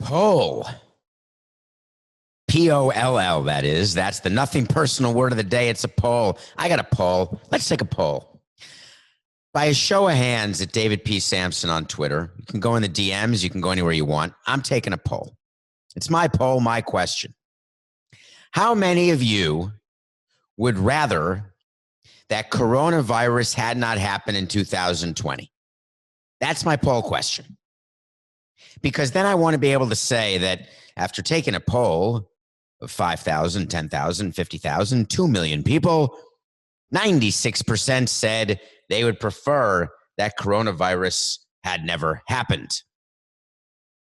Poll. P-O-L-L, that is. That's the nothing personal word of the day. It's a poll. I got a poll. Let's take a poll. By a show of hands at David P. Samson on Twitter. You can go in the DMs. You can go anywhere you want. I'm taking a poll. It's my poll, my question. How many of you would rather that coronavirus had not happened in 2020? That's my poll question. Because then I want to be able to say that after taking a poll of 5,000, 10,000, 50,000, 2 million people, 96% said they would prefer that coronavirus had never happened.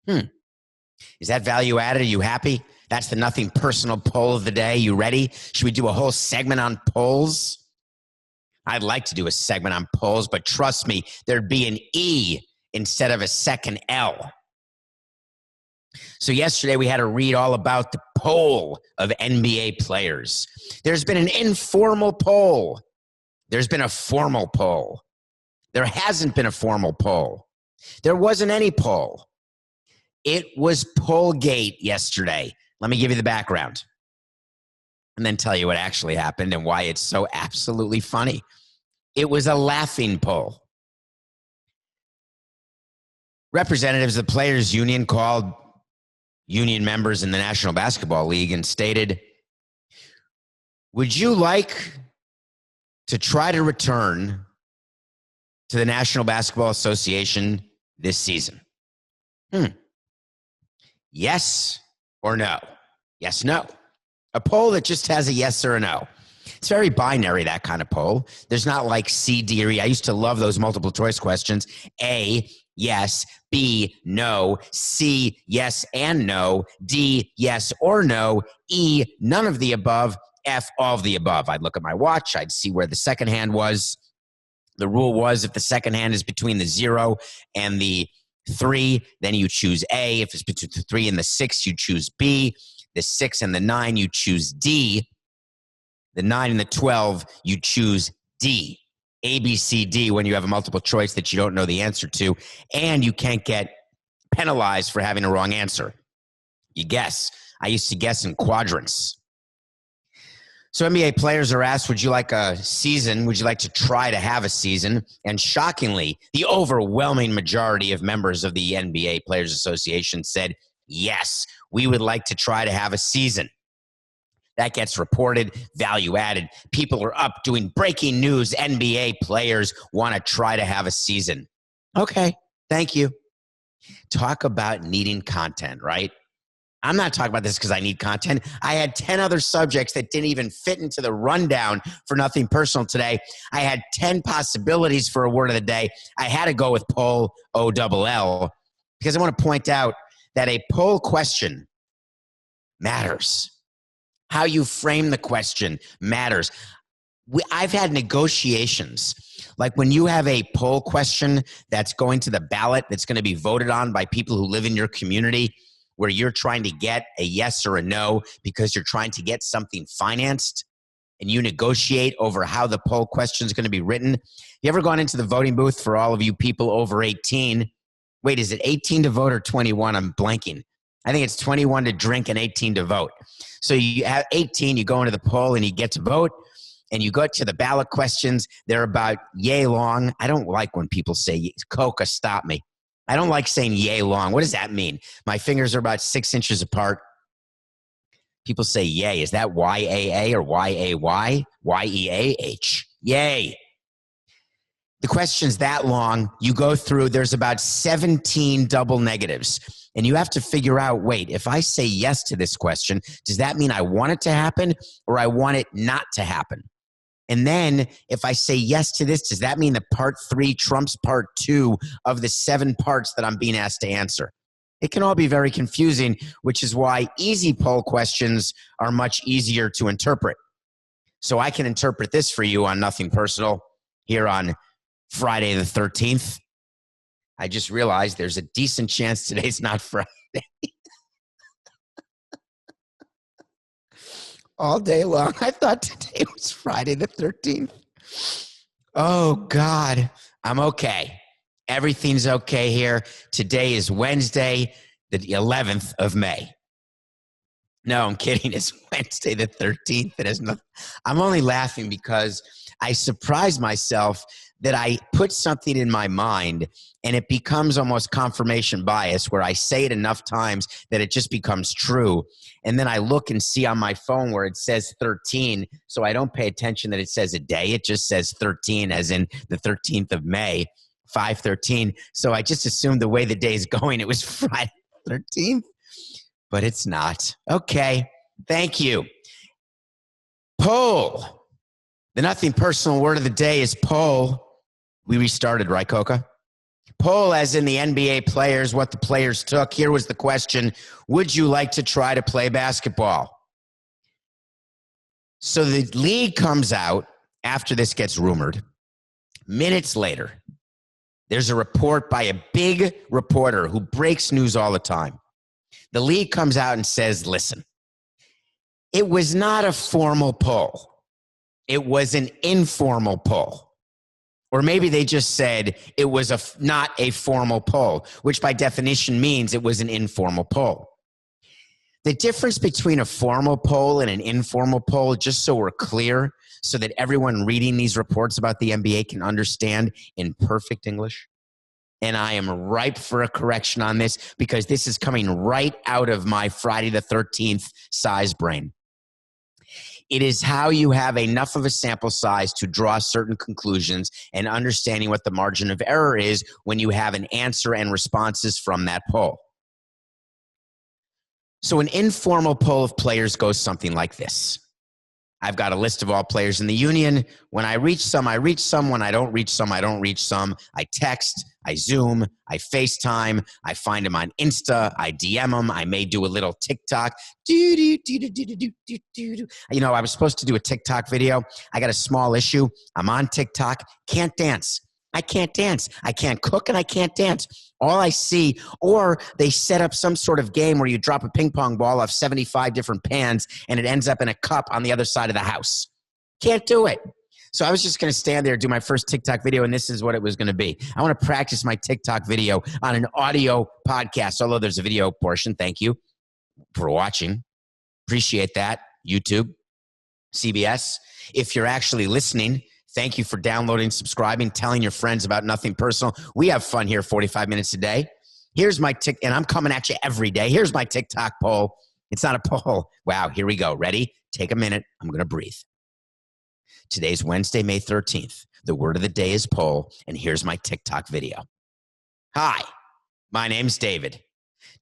Is that value added? Are you happy? That's the nothing personal poll of the day. You ready? Should we do a whole segment on polls? I'd like to do a segment on polls, but trust me, there'd be an E instead of a second L. So yesterday we had to read all about the poll of NBA players. There's been an informal poll. There's been a formal poll. There hasn't been a formal poll. There wasn't any poll. It was Pollgate yesterday. Let me give you the background and then tell you what actually happened and why it's so absolutely funny. It was a laughing poll. Representatives of the Players Union called union members in the National Basketball League and stated, would you like to try to return to the National Basketball Association this season? Yes or no? Yes, no. A poll that just has a yes or a no. It's very binary, that kind of poll. There's not like C, D, or E. I used to love those multiple choice questions. A, yes. B, no. C, yes and no. D, yes or no. E, none of the above. F, all of the above. I'd look at my watch. I'd see where the second hand was. The rule was if the second hand is between the 0 and the 3, then you choose A. If it's between the 3 and the 6, you choose B. The 6 and the 9, you choose D. The 9 and the 12, you choose D. A, B, C, D when you have a multiple choice that you don't know the answer to, and you can't get penalized for having a wrong answer. You guess. I used to guess in quadrants. So NBA players are asked, would you like a season? Would you like to try to have a season? And shockingly, the overwhelming majority of members of the NBA Players Association said, yes, we would like to try to have a season. That gets reported, value added. People are up doing breaking news. NBA players want to try to have a season. Okay, thank you. Talk about needing content, right? I'm not talking about this because I need content. I had 10 other subjects that didn't even fit into the rundown for nothing personal today. I had 10 possibilities for a word of the day. I had to go with poll, O-double-L, because I want to point out that a poll question matters. How you frame the question matters. I've had negotiations. Like when you have a poll question that's going to the ballot, that's going to be voted on by people who live in your community, where you're trying to get a yes or a no because you're trying to get something financed, and you negotiate over how the poll question is going to be written. You ever gone into the voting booth for all of you people over 18? Wait, is it 18 to vote or 21? I'm blanking. I think it's 21 to drink and 18 to vote. So you have 18, you go into the poll and you get to vote, and you go to the ballot questions. They're about yay long. I don't like when people say, Coca, stop me. I don't like saying yay long. What does that mean? My fingers are about 6 inches apart. People say yay. Is that Y-A-A or Y-A-Y? Y-E-A-H. Yay. The question's that long. You go through, there's about 17 double negatives. And you have to figure out, wait, if I say yes to this question, does that mean I want it to happen or I want it not to happen? And then if I say yes to this, does that mean that part 3 trumps part 2 of the 7 parts that I'm being asked to answer? It can all be very confusing, which is why easy poll questions are much easier to interpret. So I can interpret this for you on Nothing Personal here on Friday the 13th. I just realized there's a decent chance today's not Friday. All day long. I thought today was Friday the 13th. Oh, God. I'm okay. Everything's okay here. Today is Wednesday. the 11th of May. No, I'm kidding. It's Wednesday the 13th. It has nothing. I'm only laughing because I surprise myself that I put something in my mind and it becomes almost confirmation bias where I say it enough times that it just becomes true. And then I look and see on my phone where it says 13. So I don't pay attention that it says a day. It just says 13 as in the 13th of May, 5/13. So I just assumed the way the day is going, it was Friday 13th. But it's not. Okay. Thank you. Poll. The nothing personal word of the day is poll. We restarted, right, Coca? Poll as in the NBA players, what the players took. Here was the question. Would you like to try to play basketball? So the league comes out after this gets rumored. Minutes later, there's a report by a big reporter who breaks news all the time. The league comes out and says, listen, it was not a formal poll. It was an informal poll. Or maybe they just said it was not a formal poll, which by definition means it was an informal poll. The difference between a formal poll and an informal poll, just so we're clear, so that everyone reading these reports about the NBA can understand in perfect English. And I am ripe for a correction on this because this is coming right out of my Friday the 13th size brain. It is how you have enough of a sample size to draw certain conclusions and understanding what the margin of error is when you have an answer and responses from that poll. So an informal poll of players goes something like this. I've got a list of all players in the union. When I reach some, I reach some. When I don't reach some, I don't reach some. I text, I Zoom, I FaceTime, I find them on Insta, I DM them. I may do a little TikTok. You know, I was supposed to do a TikTok video. I got a small issue. I'm on TikTok, can't dance. I can't dance. I can't cook and I can't dance. All I see, or they set up some sort of game where you drop a ping pong ball off 75 different pans and it ends up in a cup on the other side of the house. Can't do it. So I was just going to stand there, do my first TikTok video, and this is what it was going to be. I want to practice my TikTok video on an audio podcast, although there's a video portion. Thank you for watching. Appreciate that. YouTube, CBS. If you're actually listening, thank you for downloading, subscribing, telling your friends about Nothing Personal. We have fun here 45 minutes a day. Here's my and I'm coming at you every day. Here's my TikTok poll. It's not a poll. Wow, here we go. Ready? Take a minute. I'm going to breathe. Today's Wednesday, May 13th. The word of the day is poll, and here's my TikTok video. Hi, my name's David.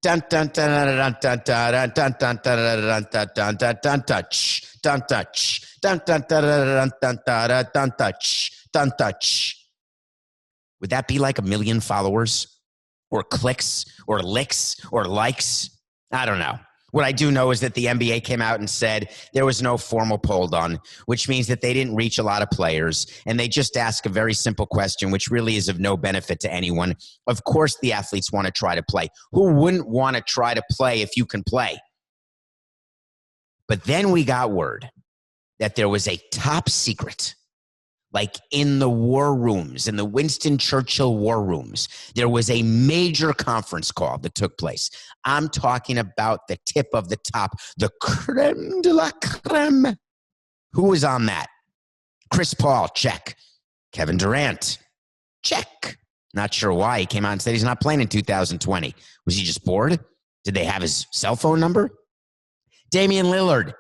Dun dun dun dun dun dun dun dun dun dun dun dun dun touch dun touch dun dun dun dun dun dun dun touch dun touch. Would that be like 1 million followers or clicks or licks or likes? I don't know. What I do know is that the NBA came out and said there was no formal poll done, which means that they didn't reach a lot of players, and they just ask a very simple question, which really is of no benefit to anyone. Of course, the athletes want to try to play. Who wouldn't want to try to play if you can play? But then we got word that there was a top secret, like in the war rooms, in the Winston Churchill war rooms, there was a major conference call that took place. I'm talking about the tip of the top, the creme de la creme. Who was on that? Chris Paul, check. Kevin Durant, check. Not sure why he came out and said he's not playing in 2020. Was he just bored? Did they have his cell phone number? Damian Lillard,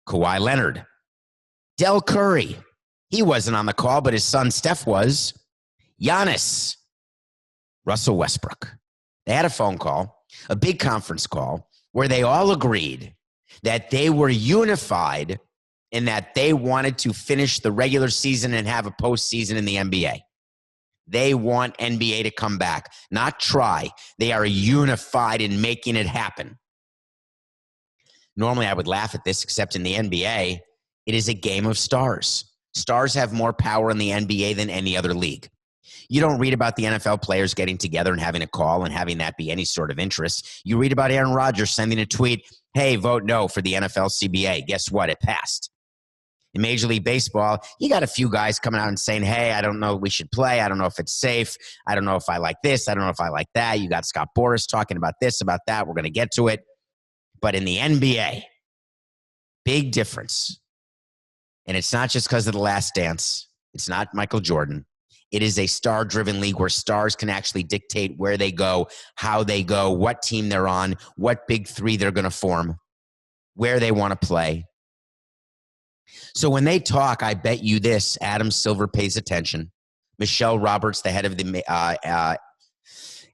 Kawhi Leonard, Del Curry. He wasn't on the call, but his son Steph was. Giannis, Russell Westbrook. They had a phone call, a big conference call, where they all agreed that they were unified in that they wanted to finish the regular season and have a postseason in the NBA. They want NBA to come back, not try. They are unified in making it happen. Normally, I would laugh at this, except in the NBA, it is a game of stars. Stars have more power in the NBA than any other league. You don't read about the NFL players getting together and having a call and having that be any sort of interest. You read about Aaron Rodgers sending a tweet, hey, vote no for the NFL CBA. Guess what? It passed. In Major League Baseball, you got a few guys coming out and saying, hey, I don't know if we should play. I don't know if it's safe. I don't know if I like this. I don't know if I like that. You got Scott Boras talking about this, about that. We're going to get to it. But in the NBA, big difference. And it's not just because of The Last Dance. It's not Michael Jordan. It is a star-driven league where stars can actually dictate where they go, how they go, what team they're on, what big three they're going to form, where they want to play. So when they talk, I bet you this, Adam Silver pays attention. Michelle Roberts, the head of the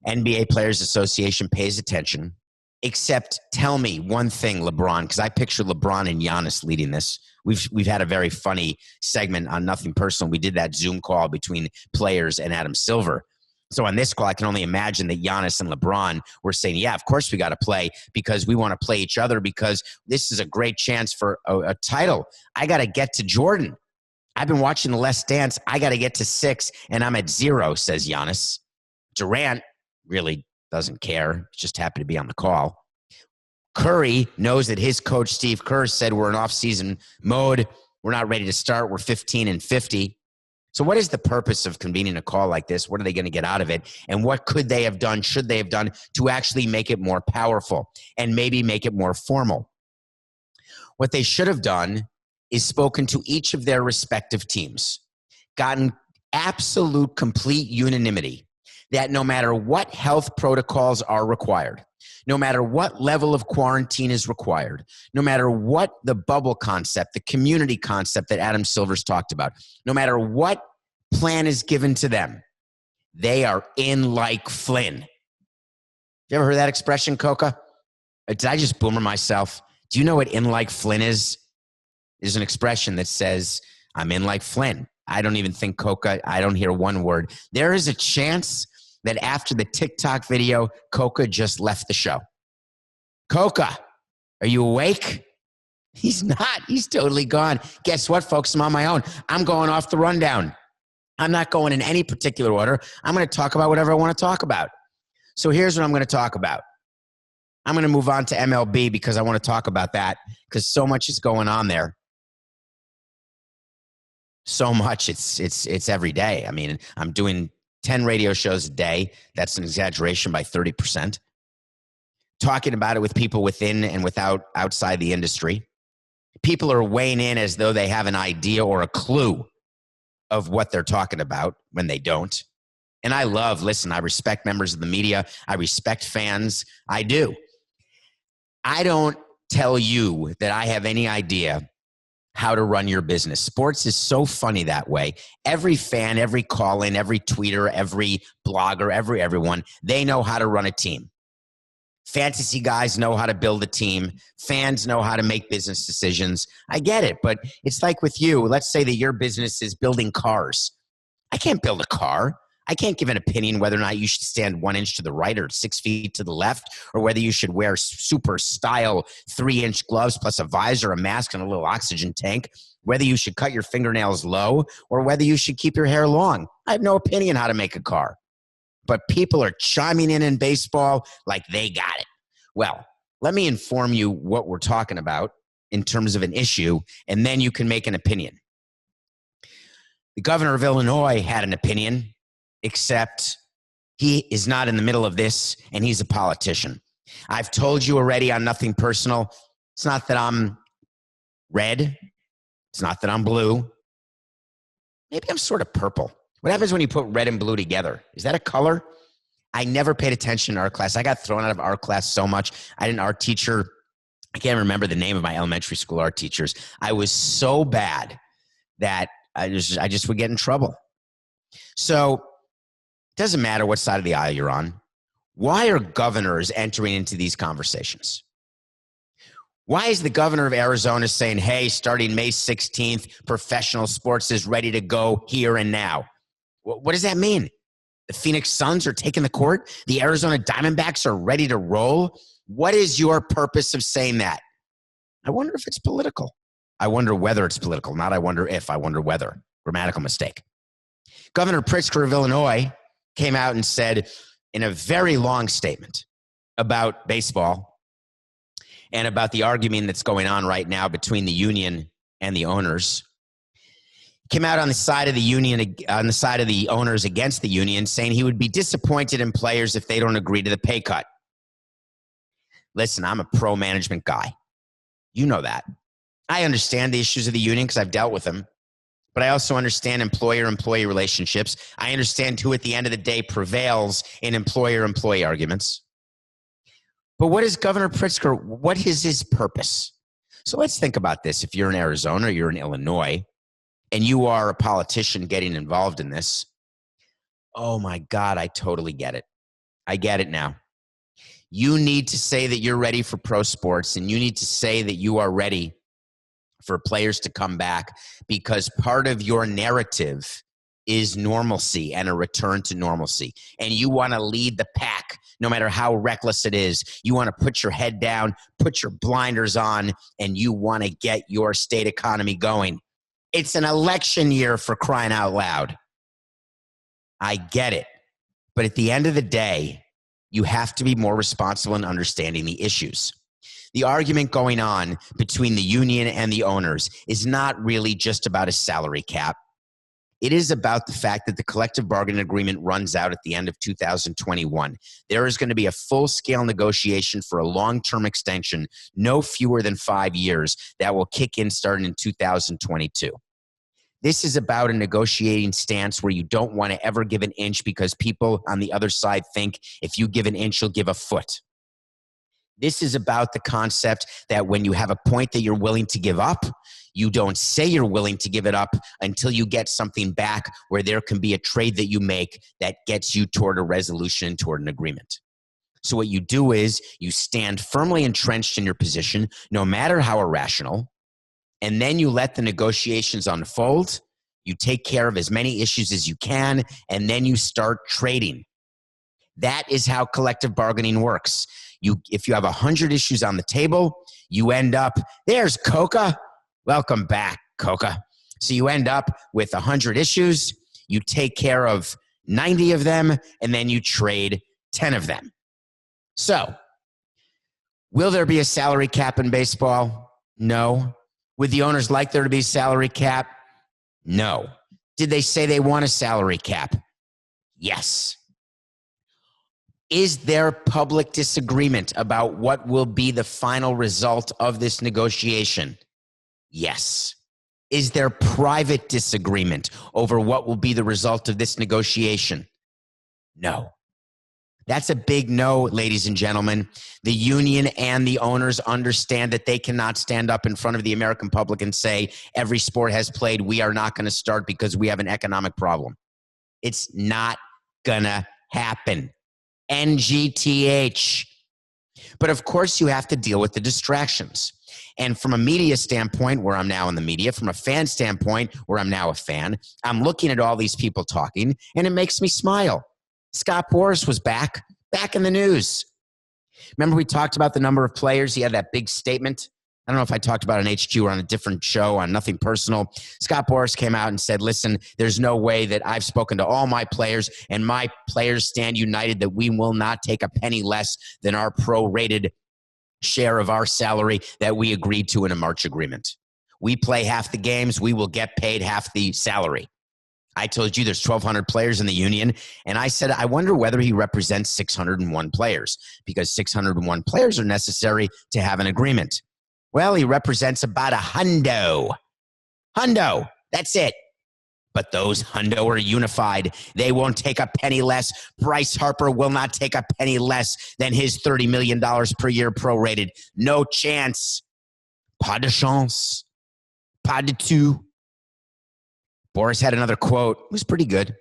NBA Players Association, pays attention. Except tell me one thing, LeBron, because I picture LeBron and Giannis leading this. We've had a very funny segment on Nothing Personal. We did that Zoom call between players and Adam Silver. So on this call, I can only imagine that Giannis and LeBron were saying, yeah, of course we got to play because we want to play each other because this is a great chance for a title. I got to get to Jordan. I've been watching The Last Dance. I got to get to 6, and I'm at 0, says Giannis. Durant really doesn't care. Just happy to be on the call. Curry knows that his coach, Steve Kerr, said we're in off-season mode. We're not ready to start. We're 15-50. So what is the purpose of convening a call like this? What are they going to get out of it? And what could they have done, should they have done, to actually make it more powerful and maybe make it more formal? What they should have done is spoken to each of their respective teams, gotten absolute, complete unanimity that no matter what health protocols are required, no matter what level of quarantine is required, no matter what the bubble concept, the community concept that Adam Silver's talked about, no matter what plan is given to them, they are in like Flynn. You ever heard that expression, Coca? Did I just boomer myself? Do you know what in like Flynn is? There's an expression that says, I'm in like Flynn. I don't even think Coca, I don't hear one word. There is a chance that after the TikTok video, Coca just left the show. Coca, are you awake? He's not. He's totally gone. Guess what, folks? I'm on my own. I'm going off the rundown. I'm not going in any particular order. I'm going to talk about whatever I want to talk about. So here's what I'm going to talk about. I'm going to move on to MLB because I want to talk about that because so much is going on there. So much. It's every day. I mean, I'm doing 10 radio shows a day. That's an exaggeration by 30%. Talking about it with people within and without outside the industry. People are weighing in as though they have an idea or a clue of what they're talking about when they don't. And I respect members of the media. I respect fans. I do. I don't tell you that I have any idea how to run your business. Sports is so funny that way. Every fan, every call-in, every tweeter, every blogger, everyone, they know how to run a team. Fantasy guys know how to build a team. Fans know how to make business decisions. I get it, but it's like with you. Let's say that your business is building cars. I can't build a car. I can't give an opinion whether or not you should stand 1 inch to the right or 6 feet to the left, or whether you should wear super style 3-inch gloves plus a visor, a mask, and a little oxygen tank, whether you should cut your fingernails low or whether you should keep your hair long. I have no opinion how to make a car. But people are chiming in baseball like they got it. Well, let me inform you what we're talking about in terms of an issue, and then you can make an opinion. The governor of Illinois had an opinion, except he is not in the middle of this, and he's a politician. I've told you already on Nothing Personal. It's not that I'm red. It's not that I'm blue. Maybe I'm sort of purple. What happens when you put red and blue together? Is that a color? I never paid attention in art class. I got thrown out of art class so much. I had an art teacher. I can't remember the name of my elementary school art teachers. I was so bad that I just would get in trouble. So it doesn't matter what side of the aisle you're on. Why are governors entering into these conversations? Why is the governor of Arizona saying, hey, starting May 16th, professional sports is ready to go here and now? What does that mean? The Phoenix Suns are taking the court? The Arizona Diamondbacks are ready to roll? What is your purpose of saying that? I wonder if it's political. I wonder whether it's political. Not I wonder if, I wonder whether. Grammatical mistake. Governor Pritzker of Illinois came out and said in a very long statement about baseball and about the argument that's going on right now between the union and the owners came out on the side of the union, on the side of the owners against the union, saying he would be disappointed in players if they don't agree to the pay cut. Listen, I'm a pro management guy. You know that. I understand the issues of the union because I've dealt with them, but I also understand employer-employee relationships. I understand who at the end of the day prevails in employer-employee arguments. But what is Governor Pritzker, what is his purpose? So let's think about this. If you're in Arizona, or you're in Illinois, and you are a politician getting involved in this, oh my God, I totally get it. I get it now. You need to say that you're ready for pro sports, and you need to say that you are ready for players to come back, because part of your narrative is normalcy and a return to normalcy. And you want to lead the pack no matter how reckless it is. You want to put your head down, put your blinders on, and you want to get your state economy going. It's an election year, for crying out loud. I get it. But at the end of the day, you have to be more responsible in understanding the issues. The argument going on between the union and the owners is not really just about a salary cap. It is about the fact that the collective bargaining agreement runs out at the end of 2021. There is going to be a full-scale negotiation for a long-term extension, no fewer than 5 years, that will kick in starting in 2022. This is about a negotiating stance where you don't want to ever give an inch, because people on the other side think if you give an inch, you'll give a foot. This is about the concept that when you have a point that you're willing to give up, you don't say you're willing to give it up until you get something back where there can be a trade that you make that gets you toward a resolution, toward an agreement. So what you do is you stand firmly entrenched in your position, no matter how irrational, and then you let the negotiations unfold. You take care of as many issues as you can, and then you start trading. That is how collective bargaining works. If you have 100 issues on the table, you end up, there's Coca. Welcome back, Coca. So you end up with 100 issues, you take care of 90 of them, and then you trade 10 of them. So, will there be a salary cap in baseball? No. Would the owners like there to be a salary cap? No. Did they say they want a salary cap? Yes. Is there public disagreement about what will be the final result of this negotiation? Yes. Is there private disagreement over what will be the result of this negotiation? No. That's a big no, ladies and gentlemen. The union and the owners understand that they cannot stand up in front of the American public and say, every sport has played, we are not going to start because we have an economic problem. It's not going to happen. NGTH. But of course, you have to deal with the distractions. And from a media standpoint, where I'm now in the media, from a fan standpoint, where I'm now a fan, I'm looking at all these people talking, and it makes me smile. Scott Boras was back in the news. Remember we talked about the number of players? He had that big statement. I don't know if I talked about an HQ or on a different show on Nothing Personal. Scott Boras came out and said, listen, there's no way that I've spoken to all my players and my players stand united that we will not take a penny less than our prorated share of our salary that we agreed to in a March agreement. We play half the games, we will get paid half the salary. I told you there's 1,200 players in the union, and I said, I wonder whether he represents 601 players, because 601 players are necessary to have an agreement. Well, he represents about a hundo. Hundo, that's it. But those hundo are unified. They won't take a penny less. Bryce Harper will not take a penny less than his $30 million per year prorated. No chance. Pas de chance. Pas du tout. Boras had another quote. It was pretty good.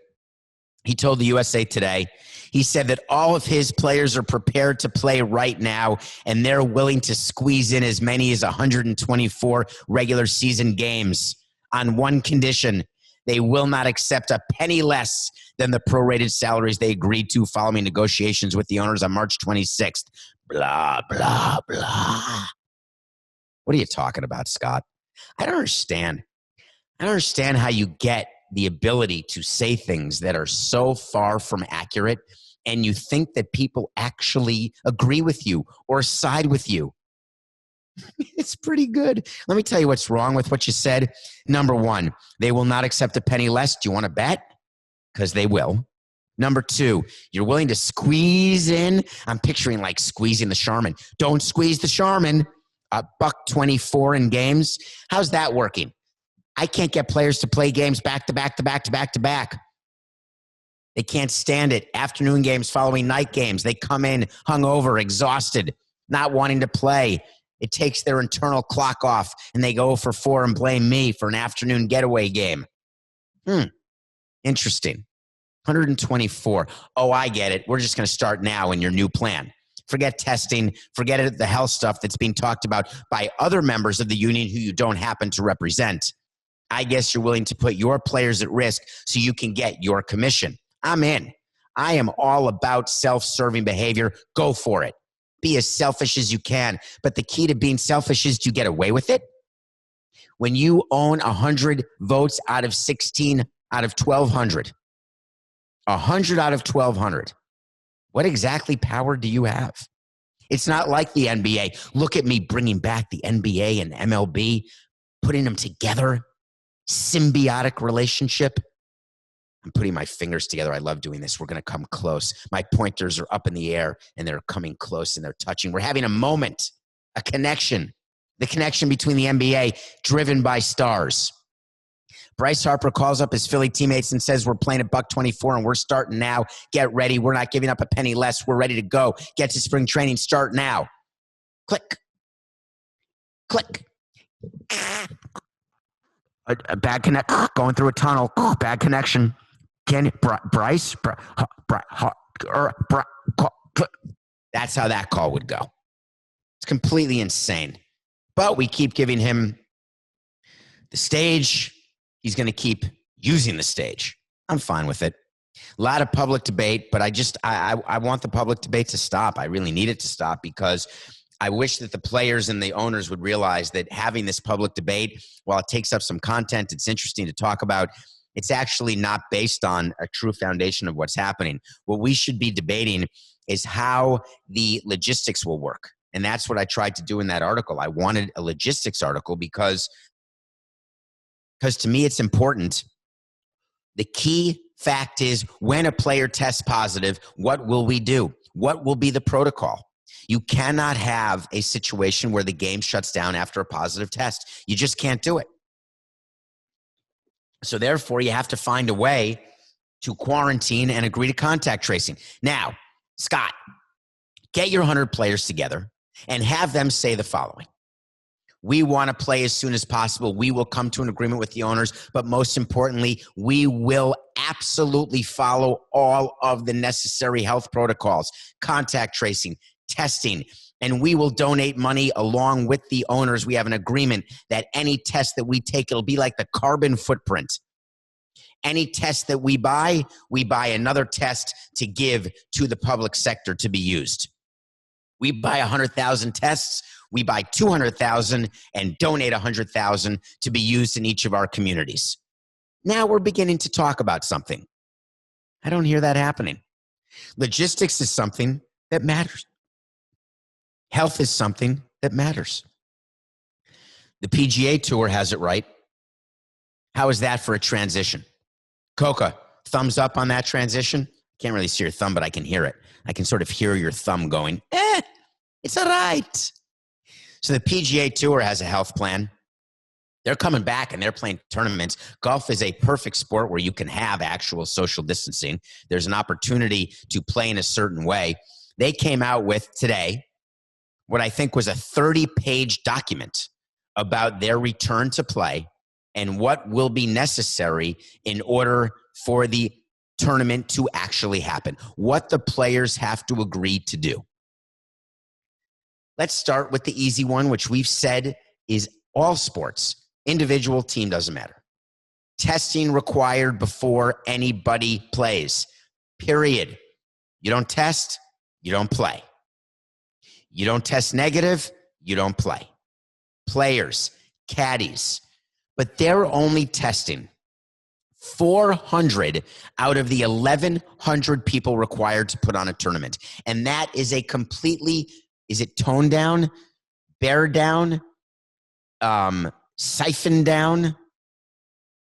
He told the USA Today, he said that all of his players are prepared to play right now, and they're willing to squeeze in as many as 124 regular season games on one condition. They will not accept a penny less than the prorated salaries they agreed to following negotiations with the owners on March 26th. Blah, blah, blah. What are you talking about, Scott? I don't understand. I don't understand how you get the ability to say things that are so far from accurate and you think that people actually agree with you or side with you. It's pretty good. Let me tell you what's wrong with what you said. Number one, they will not accept a penny less. Do you want to bet? Because they will. Number two, you're willing to squeeze in. I'm picturing like squeezing the Charmin. Don't squeeze the Charmin. $1.24 in games. How's that working? I can't get players to play games back to back to back to back to back. They can't stand it. Afternoon games following night games. They come in hungover, exhausted, not wanting to play. It takes their internal clock off, and they go for 4 and blame me for an afternoon getaway game. Interesting. 124. Oh, I get it. We're just going to start now in your new plan. Forget testing. Forget it, the health stuff that's being talked about by other members of the union who you don't happen to represent. I guess you're willing to put your players at risk so you can get your commission. I'm in. I am all about self-serving behavior. Go for it. Be as selfish as you can. But the key to being selfish is, do you get away with it? When you own 100 votes out of 16 out of 1,200, 100 out of 1,200, what exactly power do you have? It's not like the NBA. Look at me bringing back the NBA and MLB, putting them together. Symbiotic relationship. I'm putting my fingers together. I love doing this. We're going to come close. My pointers are up in the air, and they're coming close, and they're touching. We're having a moment, a connection, the connection between the NBA driven by stars. Bryce Harper calls up his Philly teammates and says, we're playing at $1.24, and we're starting now. Get ready. We're not giving up a penny less. We're ready to go. Get to spring training. Start now. Click. Click. A bad connect. Going through a tunnel. Bad connection. Bryce? That's how that call would go. It's completely insane. But we keep giving him the stage. He's going to keep using the stage. I'm fine with it. A lot of public debate, but I want the public debate to stop. I really need it to stop, because I wish that the players and the owners would realize that having this public debate, while it takes up some content, it's interesting to talk about, it's actually not based on a true foundation of what's happening. What we should be debating is how the logistics will work. And that's what I tried to do in that article. I wanted a logistics article because to me it's important. The key fact is, when a player tests positive, what will we do? What will be the protocol? You cannot have a situation where the game shuts down after a positive test. You just can't do it. So therefore, you have to find a way to quarantine and agree to contact tracing. Now, Scott, get your 100 players together and have them say the following. We want to play as soon as possible. We will come to an agreement with the owners, but most importantly, we will absolutely follow all of the necessary health protocols, contact tracing, testing, and we will donate money along with the owners. We have an agreement that any test that we take, it'll be like the carbon footprint. Any test that we buy another test to give to the public sector to be used. We buy 100,000 tests, we buy 200,000 and donate 100,000 to be used in each of our communities. Now we're beginning to talk about something. I don't hear that happening. Logistics is something that matters. Health is something that matters. The PGA Tour has it right. How is that for a transition? Coca, thumbs up on that transition? Can't really see your thumb, but I can hear it. I can sort of hear your thumb going, it's all right. So the PGA Tour has a health plan. They're coming back and they're playing tournaments. Golf is a perfect sport where you can have actual social distancing. There's an opportunity to play in a certain way. They came out with today what I think was a 30-page document about their return to play and what will be necessary in order for the tournament to actually happen, what the players have to agree to do. Let's start with the easy one, which we've said is all sports. Individual, team, doesn't matter. Testing required before anybody plays, period. You don't test, you don't play. You don't test negative, you don't play. Players, caddies, but they're only testing 400 out of the 1,100 people required to put on a tournament. And that is a completely, is it toned down, bear down, siphon down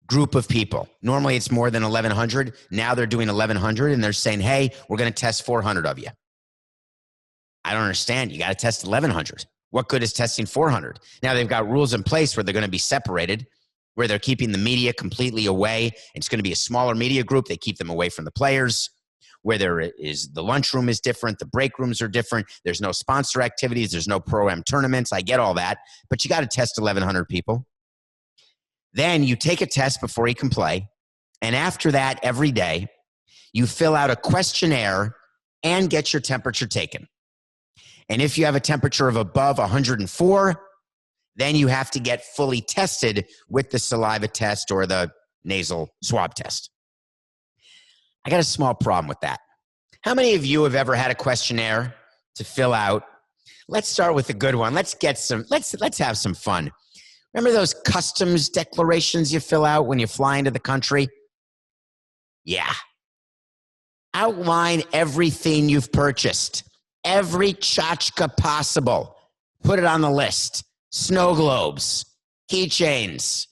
group of people. Normally it's more than 1,100. Now they're doing 1,100 and they're saying, hey, we're going to test 400 of you. I don't understand. You got to test 1,100. What good is testing 400? Now they've got rules in place where they're going to be separated, where they're keeping the media completely away. It's going to be a smaller media group. They keep them away from the players. Where there is, the lunchroom is different. The break rooms are different. There's no sponsor activities. There's no pro-am tournaments. I get all that. But you got to test 1,100 people. Then you take a test before you can play. And after that, every day, you fill out a questionnaire and get your temperature taken. And if you have a temperature of above 104, then you have to get fully tested with the saliva test or the nasal swab test. I got a small problem with that. How many of you have ever had a questionnaire to fill out? Let's start with a good one. Let's have some fun. Remember those customs declarations you fill out when you fly into the country? Yeah. Outline everything you've purchased. Every tchotchke possible. Put it on the list. Snow globes, keychains,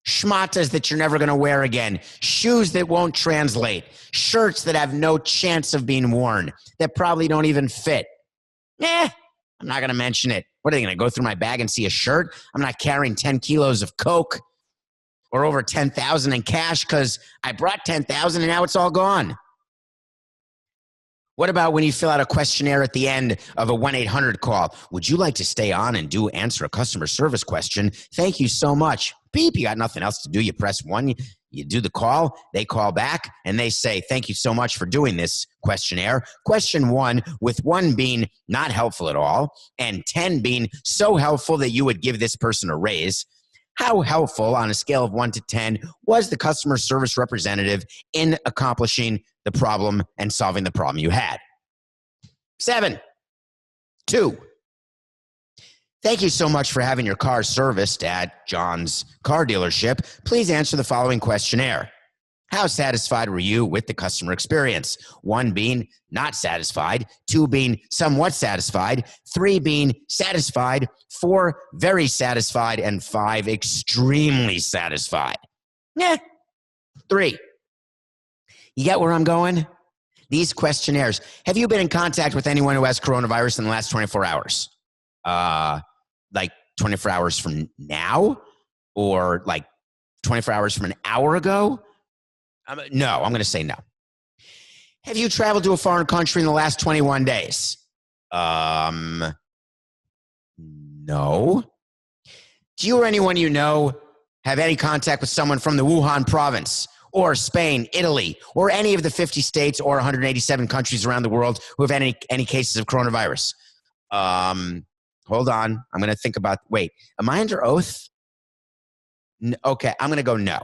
schmatas that you're never going to wear again, shoes that won't translate, shirts that have no chance of being worn, that probably don't even fit. I'm not going to mention it. What are they going to go through my bag and see a shirt? I'm not carrying 10 kilos of Coke or over 10,000 in cash because I brought 10,000 and now it's all gone. What about when you fill out a questionnaire at the end of a 1-800 call? Would you like to stay on and answer a customer service question? Thank you so much. Beep, you got nothing else to do. You press 1, you do the call, they call back, and they say, thank you so much for doing this questionnaire. Question 1, with 1 being not helpful at all, and 10 being so helpful that you would give this person a raise. How helpful on a scale of 1 to 10 was the customer service representative in accomplishing the problem and solving the problem you had? 7, 2. Thank you so much for having your car serviced at John's car dealership. Please answer the following questionnaire. How satisfied were you with the customer experience? 1 being not satisfied, 2 being somewhat satisfied, 3 being satisfied, 4 very satisfied, and 5 extremely satisfied. 3. You get where I'm going? These questionnaires. Have you been in contact with anyone who has coronavirus in the last 24 hours? Like 24 hours from now? Or like 24 hours from an hour ago? No, I'm going to say no. Have you traveled to a foreign country in the last 21 days? No. Do you or anyone you know have any contact with someone from the Wuhan province or Spain, Italy, or any of the 50 states or 187 countries around the world who have any cases of coronavirus? Hold on. I'm going to think about, wait, am I under oath? Okay, I'm going to go no.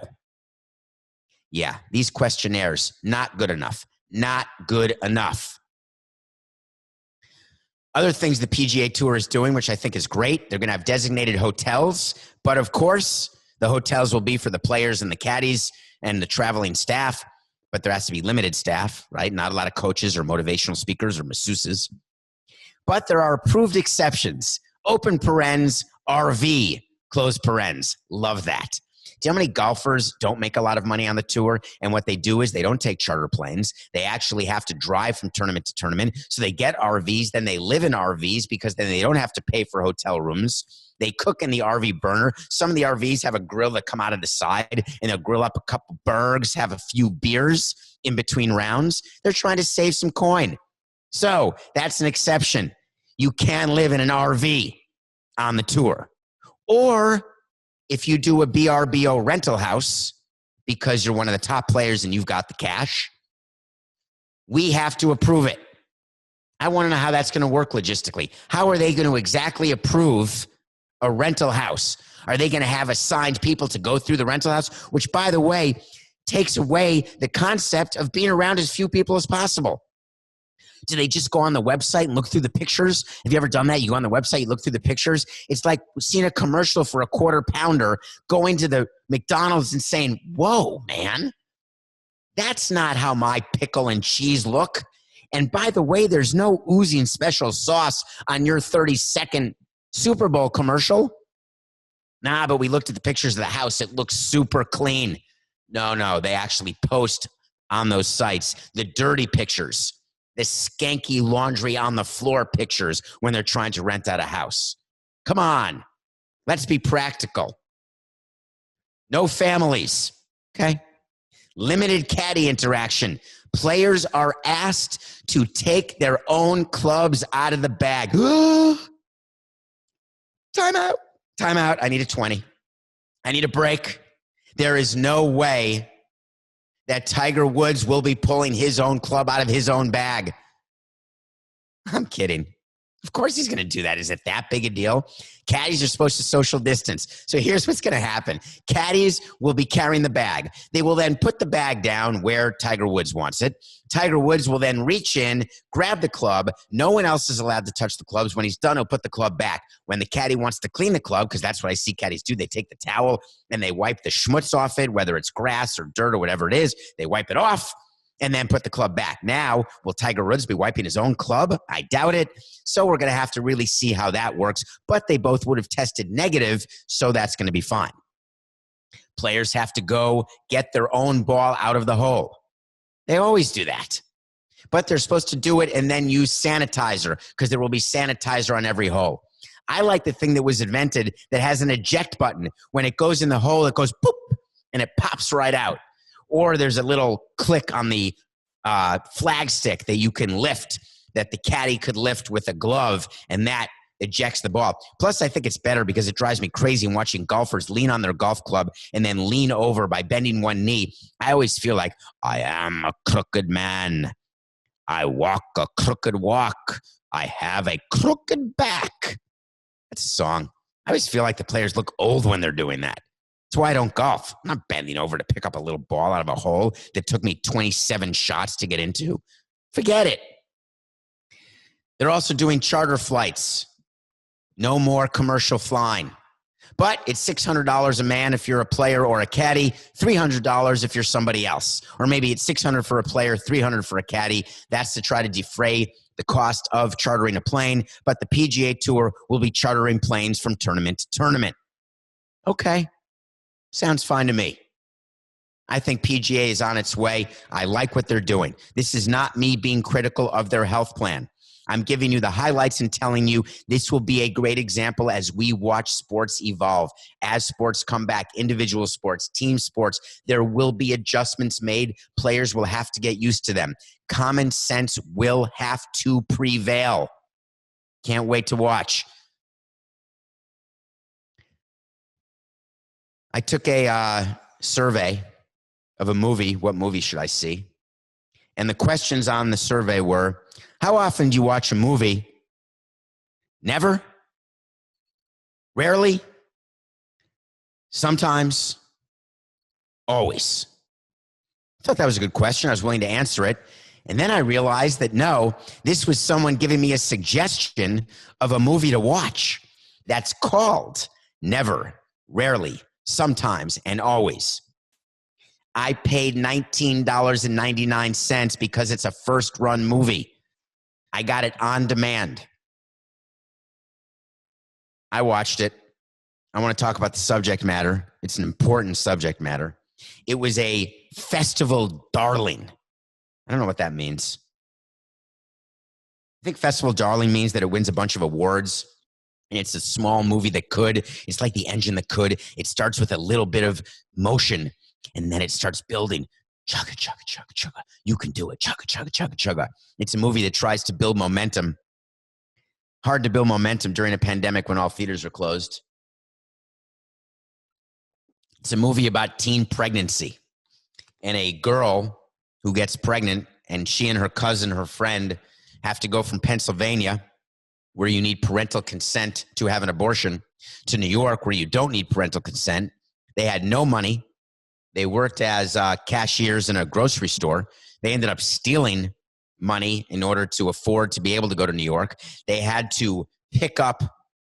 Yeah, these questionnaires, not good enough. Not good enough. Other things the PGA Tour is doing, which I think is great, they're going to have designated hotels. But of course, the hotels will be for the players and the caddies and the traveling staff. But there has to be limited staff, right? Not a lot of coaches or motivational speakers or masseuses. But there are approved exceptions. Open parens, RV, close parens. Love that. Do you know how many golfers don't make a lot of money on the tour? And what they do is they don't take charter planes. They actually have to drive from tournament to tournament. So they get RVs, then they live in RVs because then they don't have to pay for hotel rooms. They cook in the RV burner. Some of the RVs have a grill that come out of the side and they'll grill up a couple burgers, have a few beers in between rounds. They're trying to save some coin. So that's an exception. You can live in an RV on the tour. Or if you do a BRBO rental house because you're one of the top players and you've got the cash, we have to approve it. I want to know how that's going to work logistically. How are they going to exactly approve a rental house? Are they going to have assigned people to go through the rental house? Which, by the way, takes away the concept of being around as few people as possible. Do they just go on the website and look through the pictures? Have you ever done that? You go on the website, you look through the pictures. It's like seeing a commercial for a quarter pounder, going to the McDonald's and saying, whoa, man, that's not how my pickle and cheese look. And by the way, there's no oozing special sauce on your 32nd Super Bowl commercial? Nah, but we looked at the pictures of the house. It looks super clean. No, they actually post on those sites the dirty pictures, the skanky laundry on the floor pictures when they're trying to rent out a house. Come on, let's be practical. No families, okay? Limited caddy interaction. Players are asked to take their own clubs out of the bag. Timeout. Timeout. I need a 20. I need a break. There is no way that Tiger Woods will be pulling his own club out of his own bag. I'm kidding. Of course he's going to do that. Is it that big a deal? Caddies are supposed to social distance. So here's what's going to happen. Caddies will be carrying the bag. They will then put the bag down where Tiger Woods wants it. Tiger Woods will then reach in, grab the club. No one else is allowed to touch the clubs. When he's done, he'll put the club back. When the caddy wants to clean the club, because that's what I see caddies do, they take the towel and they wipe the schmutz off it, whether it's grass or dirt or whatever it is. They wipe it off and then put the club back. Now, will Tiger Woods be wiping his own club? I doubt it. So we're going to have to really see how that works. But they both would have tested negative, so that's going to be fine. Players have to go get their own ball out of the hole. They always do that. But they're supposed to do it and then use sanitizer, because there will be sanitizer on every hole. I like the thing that was invented that has an eject button. When it goes in the hole, it goes boop, and it pops right out. Or there's a little click on the flag stick that you can lift, that the caddy could lift with a glove, and that ejects the ball. Plus, I think it's better because it drives me crazy watching golfers lean on their golf club and then lean over by bending one knee. I always feel like, I am a crooked man. I walk a crooked walk. I have a crooked back. That's a song. I always feel like the players look old when they're doing that. That's why I don't golf. I'm not bending over to pick up a little ball out of a hole that took me 27 shots to get into. Forget it. They're also doing charter flights. No more commercial flying. But it's $600 a man if you're a player or a caddy, $300 if you're somebody else. Or maybe it's $600 for a player, $300 for a caddy. That's to try to defray the cost of chartering a plane. But the PGA Tour will be chartering planes from tournament to tournament. Okay. Sounds fine to me. I think PGA is on its way. I like what they're doing. This is not me being critical of their health plan. I'm giving you the highlights and telling you this will be a great example as we watch sports evolve. As sports come back, individual sports, team sports, there will be adjustments made. Players will have to get used to them. Common sense will have to prevail. Can't wait to watch. I took a survey of a movie. What movie should I see? And the questions on the survey were, how often do you watch a movie? Never? Rarely? Sometimes? Always? I thought that was a good question. I was willing to answer it. And then I realized that no, this was someone giving me a suggestion of a movie to watch that's called Never, Rarely, Sometimes, and Always. I paid $19.99 because it's a first-run movie. I got it on demand. I watched it. I want to talk about the subject matter. It's an important subject matter. It was a festival darling. I don't know what that means. I think festival darling means that it wins a bunch of awards. And it's a small movie that could. It's like the engine that could. It starts with a little bit of motion, and then it starts building. Chugga, chugga, chugga, chugga. You can do it. Chugga, chugga, chugga, chugga. It's a movie that tries to build momentum. Hard to build momentum during a pandemic when all theaters are closed. It's a movie about teen pregnancy and a girl who gets pregnant, and she and her cousin, her friend, have to go from Pennsylvania, where you need parental consent to have an abortion, to New York, where you don't need parental consent. They had no money. They worked as cashiers in a grocery store. They ended up stealing money in order to afford to be able to go to New York. They had to pick up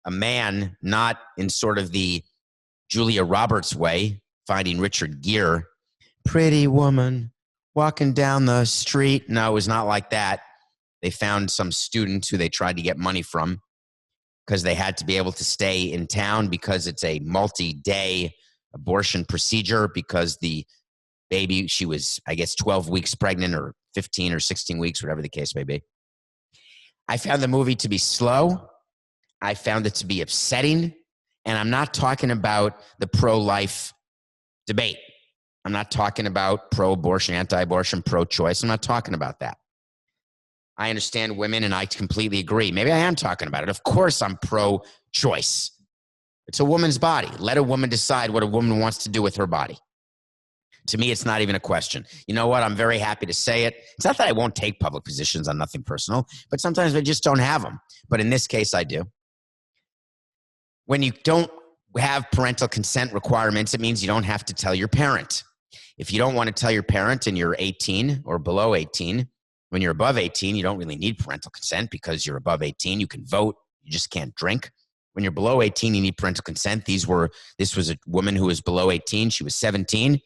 a man, not in sort of the Julia Roberts way, finding Richard Gere. Pretty woman walking down the street. No, it was not like that. They found some student who they tried to get money from. because they had to be able to stay in town because it's a multi-day abortion procedure because the baby, she was, I guess, 12 weeks pregnant or 15 or 16 weeks, whatever the case may be. I found the movie to be slow. I found it to be upsetting. And I'm not talking about the pro-life debate. I'm not talking about pro-abortion, anti-abortion, pro-choice. I'm not talking about that. I understand women, and I completely agree. Maybe I am talking about it. Of course I'm pro-choice. It's a woman's body. Let a woman decide what a woman wants to do with her body. To me, it's not even a question. You know what? I'm very happy to say it. It's not that I won't take public positions on nothing personal, but sometimes I just don't have them. But in this case, I do. When you don't have parental consent requirements, it means you don't have to tell your parent. If you don't want to tell your parent and you're 18 or below 18, when you're above 18, you don't really need parental consent because you're above 18. You can vote. You just can't drink. When you're below 18, you need parental consent. This was a woman who was below 18. She was 17.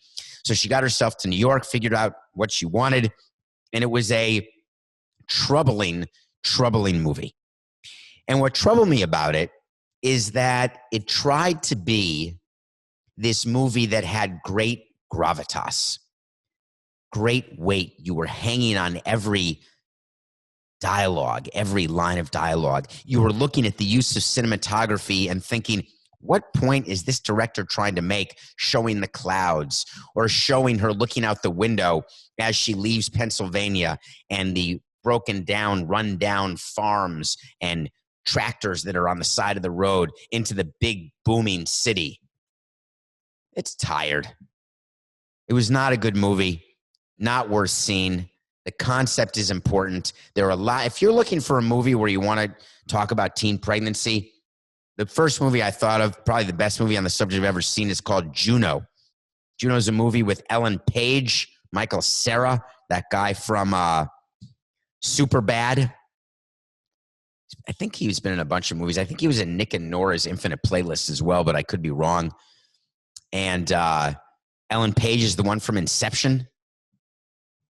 So she got herself to New York, figured out what she wanted, and it was a troubling movie. And what troubled me about it is that it tried to be this movie that had great gravitas, great weight. You were hanging on every dialogue, every line of dialogue. You were looking at the use of cinematography and thinking, what point is this director trying to make showing the clouds or showing her looking out the window as she leaves Pennsylvania and the broken down, run down farms and tractors that are on the side of the road into the big booming city? It's tired. It was not a good movie, not worth seeing. The concept is important. There are a lot. If you're looking for a movie where you want to talk about teen pregnancy, the first movie I thought of, probably the best movie on the subject I've ever seen, is called Juno. Juno is a movie with Ellen Page, Michael Cera, that guy from Superbad. I think he's been in a bunch of movies. I think he was in Nick and Nora's Infinite Playlist as well, but I could be wrong. And Ellen Page is the one from Inception.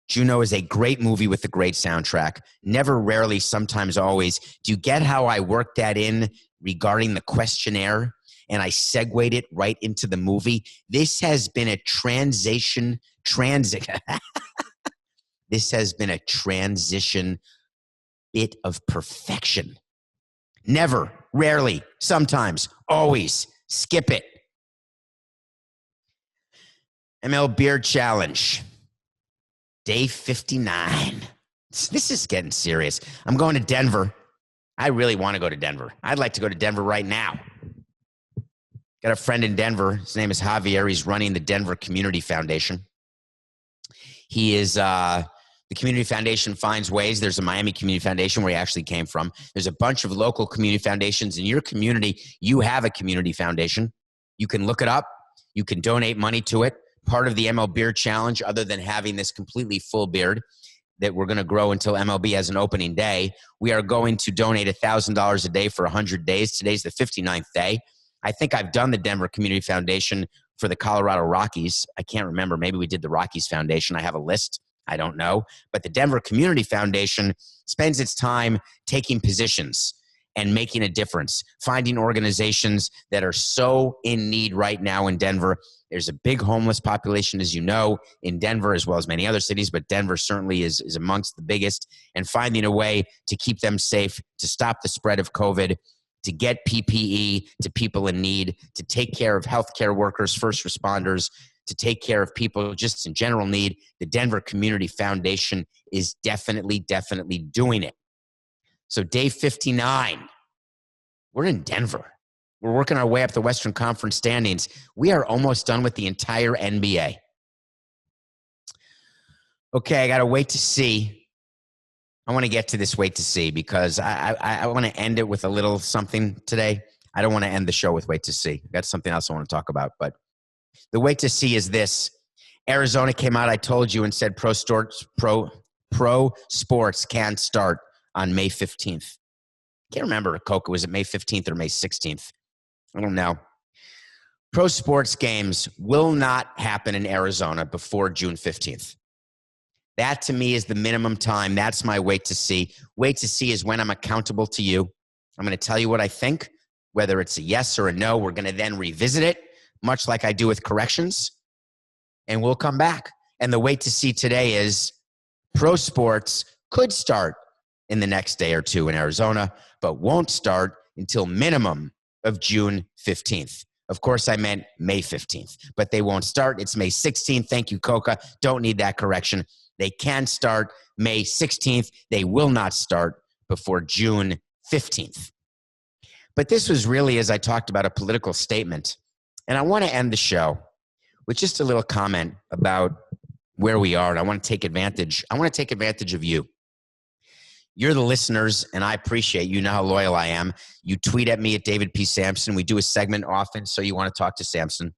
Juno is a great movie with a great soundtrack. Never, rarely, sometimes, always. Do you get how I worked that in regarding the questionnaire? And I segued it right into the movie. This has been a This has been a transition bit of perfection. Never, rarely, sometimes, always. Skip it. MLBeard Challenge. Day 59. This is getting serious. I'm going to Denver. I really want to go to Denver. I'd like to go to Denver right now. Got a friend in Denver. His name is Javier. He's running the Denver Community Foundation. He is, the Community Foundation finds ways. There's a Miami Community Foundation where he actually came from. There's a bunch of local community foundations. In your community, you have a community foundation. You can look it up. You can donate money to it. Part of the MLBeard Challenge, other than having this completely full beard that we're going to grow until MLB has an opening day, we are going to donate $1,000 a day for 100 days. Today's the 59th day. I think I've done the Denver Community Foundation for the Colorado Rockies. I can't remember. Maybe we did the Rockies Foundation. I have a list. I don't know. But the Denver Community Foundation spends its time taking positions and making a difference, finding organizations that are so in need right now in Denver. There's a big homeless population, as you know, in Denver, as well as many other cities, but Denver certainly is amongst the biggest, and finding a way to keep them safe, to stop the spread of COVID, to get PPE to people in need, to take care of healthcare workers, first responders, to take care of people just in general need. The Denver Community Foundation is definitely doing it. So day 59, we're in Denver. We're working our way up the Western Conference standings. We are almost done with the entire NBA. Okay, I got to wait to see. I want to get to this wait to see because I want to end it with a little something today. I don't want to end the show with wait to see. I got something else I want to talk about, but the wait to see is this. Arizona came out, I told you, and said pro sports can start on May 15th. Can't remember, Coca, was it May 15th or May 16th? I don't know. Pro sports games will not happen in Arizona before June 15th. That, to me, is the minimum time. That's my wait to see. Wait to see is when I'm accountable to you. I'm going to tell you what I think, whether it's a yes or a no. We're going to then revisit it, much like I do with corrections, and we'll come back. And the wait to see today is pro sports could start in the next day or two in Arizona, but won't start until minimum of June 15th. Of course, I meant May 15th, but they won't start. It's May 16th. Thank you, Coca. Don't need that correction. They can start May 16th. They will not start before June 15th. But this was really, as I talked about, a political statement. And I want to end the show with just a little comment about where we are. And I want to take advantage. I want to take advantage of you. You're the listeners, and I appreciate you know how loyal I am. You tweet at me at David P. Samson. We do a segment often, so you want to talk to Samson.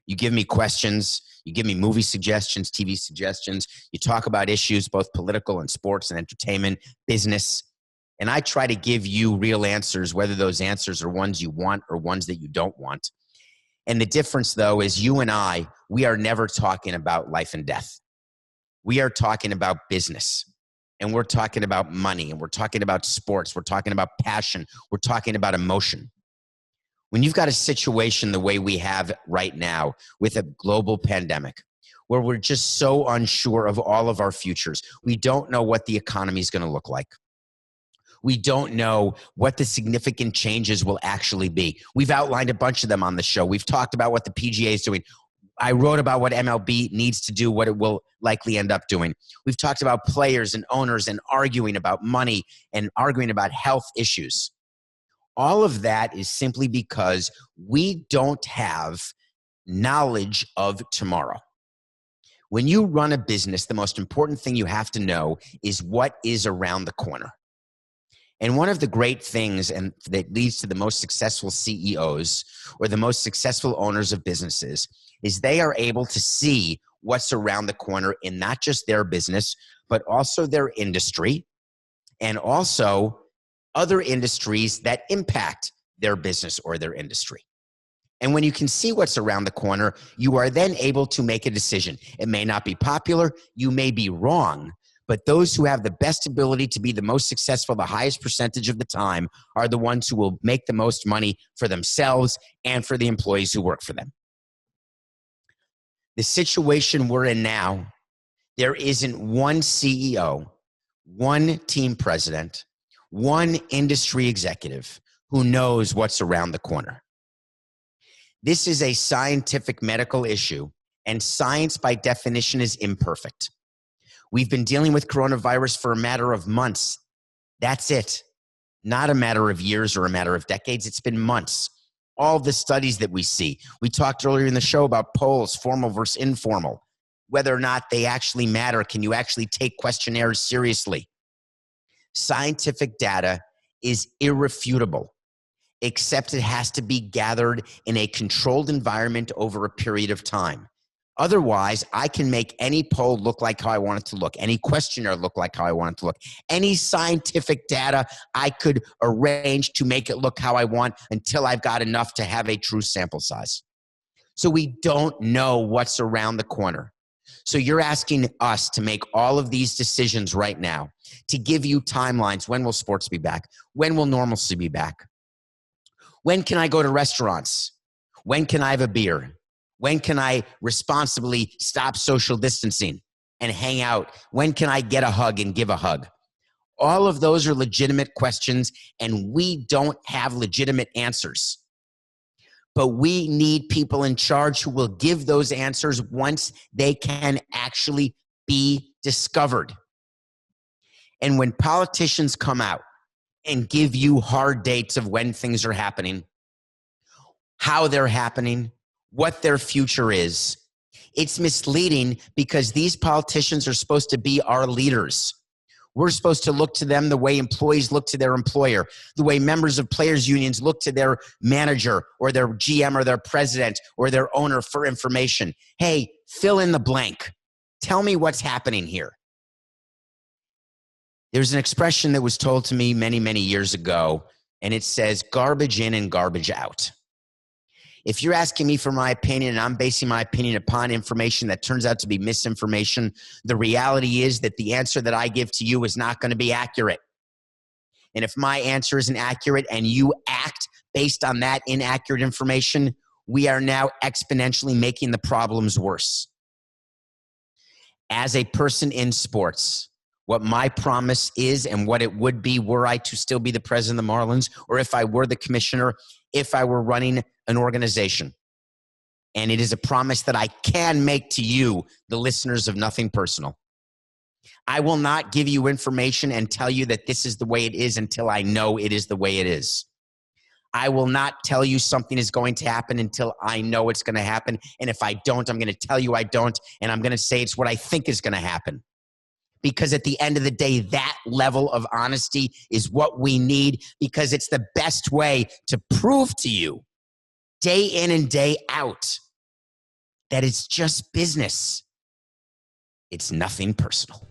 You give me questions. You give me movie suggestions, TV suggestions. You talk about issues, both political and sports and entertainment, business. And I try to give you real answers, whether those answers are ones you want or ones that you don't want. And the difference, though, is you and I, we are never talking about life and death. We are talking about business. And we're talking about money, and we're talking about sports. We're talking about passion. We're talking about emotion. When you've got a situation the way we have right now with a global pandemic, where we're just so unsure of all of our futures, we don't know what the economy is going to look like. We don't know what the significant changes will actually be. We've outlined a bunch of them on the show. We've talked about what the PGA is doing. I wrote about what MLB needs to do, what it will likely end up doing. We've talked about players and owners and arguing about money and arguing about health issues. All of that is simply because we don't have knowledge of tomorrow. When you run a business, the most important thing you have to know is what is around the corner. And one of the great things and that leads to the most successful CEOs or the most successful owners of businesses is they are able to see what's around the corner in not just their business, but also their industry and also other industries that impact their business or their industry. And when you can see what's around the corner, you are then able to make a decision. It may not be popular, you may be wrong, but those who have the best ability to be the most successful, the highest percentage of the time, are the ones who will make the most money for themselves and for the employees who work for them. The situation we're in now, there isn't one CEO, one team president, one industry executive who knows what's around the corner. This is a scientific medical issue, and science by definition is imperfect. We've been dealing with coronavirus for a matter of months. That's it. Not a matter of years or a matter of decades. It's been months. All the studies that we see. We talked earlier in the show about polls, formal versus informal, whether or not they actually matter. Can you actually take questionnaires seriously? Scientific data is irrefutable, except it has to be gathered in a controlled environment over a period of time. Otherwise, I can make any poll look like how I want it to look, any questionnaire look like how I want it to look, any scientific data I could arrange to make it look how I want until I've got enough to have a true sample size. So we don't know what's around the corner. So you're asking us to make all of these decisions right now, to give you timelines. When will sports be back? When will normalcy be back? When can I go to restaurants? When can I have a beer? When can I responsibly stop social distancing and hang out? When can I get a hug and give a hug? All of those are legitimate questions, and we don't have legitimate answers. But we need people in charge who will give those answers once they can actually be discovered. And when politicians come out and give you hard dates of when things are happening, how they're happening, what their future is, it's misleading because these politicians are supposed to be our leaders. We're supposed to look to them the way employees look to their employer, the way members of players' unions look to their manager or their GM or their president or their owner for information. Hey, fill in the blank. Tell me what's happening here. There's an expression that was told to me many, many years ago, and it says garbage in and garbage out. If you're asking me for my opinion and I'm basing my opinion upon information that turns out to be misinformation, the reality is that the answer that I give to you is not going to be accurate. And if my answer is inaccurate and you act based on that inaccurate information, we are now exponentially making the problems worse. As a person in sports, what my promise is and what it would be were I to still be the president of the Marlins, or if I were the commissioner, if I were running an organization. And it is a promise that I can make to you, the listeners of Nothing Personal. I will not give you information and tell you that this is the way it is until I know it is the way it is. I will not tell you something is going to happen until I know it's going to happen. And if I don't, I'm going to tell you I don't. And I'm going to say it's what I think is going to happen. Because at the end of the day, that level of honesty is what we need, because it's the best way to prove to you day in and day out that it's just business. It's nothing personal.